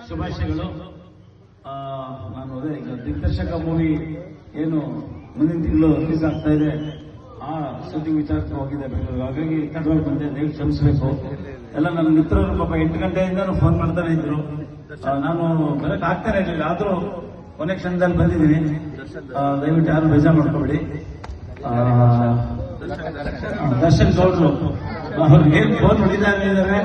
ಶುಭಾಶಯಗಳು. ನಾನು ಅದೇ ಈಗ ದಿಗ್ದರ್ಶಕ ಮೂವಿ ಏನು ಮುಂದಿನ ತಿಂಗಳು ರಿಲೀಸ್ ಆಗ್ತಾ ಇದೆ, ಆ ಶೂಟಿಂಗ್ ವಿಚಾರಕ್ಕೆ ಹೋಗಿದೆ ಬೆಂಗಳೂರು. ಹಾಗಾಗಿ ಕಡ್ವಾಗಿ ಬಂದೆ, ದಯವಿಟ್ಟು ಕ್ಷಮಿಸಬೇಕು. ಎಲ್ಲ ನನ್ನ ಮಿತ್ರರು ಪಾಪ 8 ಗಂಟೆಯಿಂದ ಫೋನ್ ಮಾಡ್ತಾನೆ ಇದ್ರು. ನಾನು ಬರಕ್ ಆಗ್ತಾನೆ ಇರಲಿಲ್ಲ, ಆದ್ರೂ ಕೊನೆ ಕ್ಷಣದಲ್ಲಿ ಬಂದಿದ್ದೀನಿ. ದಯವಿಟ್ಟು ಯಾರು ಬೇಜಾರು ಮಾಡ್ಕೋಬೇಡಿ. ದರ್ಶನ್ ಗೌಡ್ರು ಅವ್ರಿಗೆ ಫೋನ್ ಹೊಡಿತಾನೆ ಇದ್ದಾರೆ,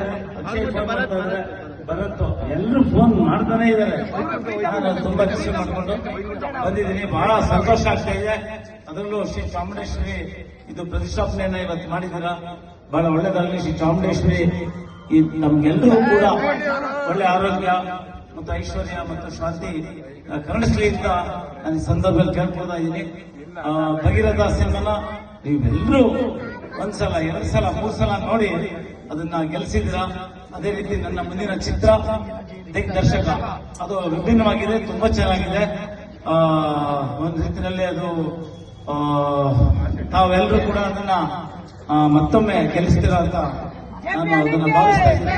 ಬರತ್ತು ಎಲ್ಲರೂ ಫೋನ್ ಮಾಡ್ತಾನೆ ಇದ್ದಾರೆ. ನಾನು ತುಂಬಾ ರಿಸೀವ್ ಮಾಡ್ಕೊಂಡು ಬಂದಿದ್ದೀನಿ. ಬಹಳ ಸಂತೋಷ ಆಗ್ತಾ ಇದೆ. ಅದರಲ್ಲೂ ಶ್ರೀ ಚಾಮುಂಡೇಶ್ವರಿ ಇದು ಪ್ರತಿಷ್ಠಾಪನೆಯನ್ನ ಇವತ್ತು ಮಾಡಿದ್ದೀರಾ, ಬಹಳ ಒಳ್ಳೇದಾಗಲಿ. ಶ್ರೀ ಚಾಮುಂಡೇಶ್ವರಿ ನಮ್ಗೆಲ್ಲರೂ ಕೂಡ ಒಳ್ಳೆ ಆರೋಗ್ಯ ಮತ್ತು ಐಶ್ವರ್ಯ ಮತ್ತು ಶಾಂತಿ ಕರುಣಿಸಲಿ ಅಂತ ನಾನು ಈ ಸಂದರ್ಭದಲ್ಲಿ ಕೇಳ್ಕೊಳ್ತಾ ಇದ್ದೀನಿ. ಭಗೀರಥ ಸಿನಿಮಾನ ನೀವೆಲ್ಲರೂ 1 ಸಲ 2 ಸಲ 3 ಸಲ ನೋಡಿ ಅದನ್ನ ಗೆಲ್ಲಿಸಿದ್ದೀರಾ. ಅದೇ ರೀತಿ ನನ್ನ ಮುಂದಿನ ಚಿತ್ರ ದಿಗ್ದರ್ಶಕ ಅದು ವಿಭಿನ್ನವಾಗಿದೆ, ತುಂಬಾ ಚೆನ್ನಾಗಿದೆ. ಒಂದು ರೀತಿಯಲ್ಲಿ ಅದು ತಾವೆಲ್ಲರೂ ಕೂಡ ಅದನ್ನ ಮತ್ತೊಮ್ಮೆ ಗೆಲ್ಲಿಸ್ತೀರಾ ಅಂತ ನಾನು ಅದನ್ನ ಭಾವಿಸ್ತಾ ಇದ್ದೀನಿ.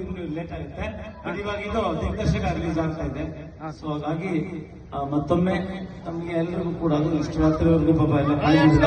ಇನ್ನು ಲೇಟ್ ಆಗುತ್ತೆ, ಬಟ್ ಇವಾಗ ಇದು ದಿಗ್ದರ್ಶಕ ರಿಲೀಸ್ ಆಗ್ತಾ ಇದೆ. ಸೊ ಹಾಗಾಗಿ ಮತ್ತೊಮ್ಮೆ ನಮ್ಗೆ ಎಲ್ರಿಗೂ ಕೂಡ ಅದು ಇಷ್ಟು ರಾತ್ರಿವರೆಗೂ ಪಾಪ ಎಲ್ಲ ಕಾಯ್ದಿಲ್ಲ.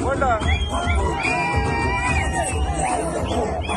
Hola.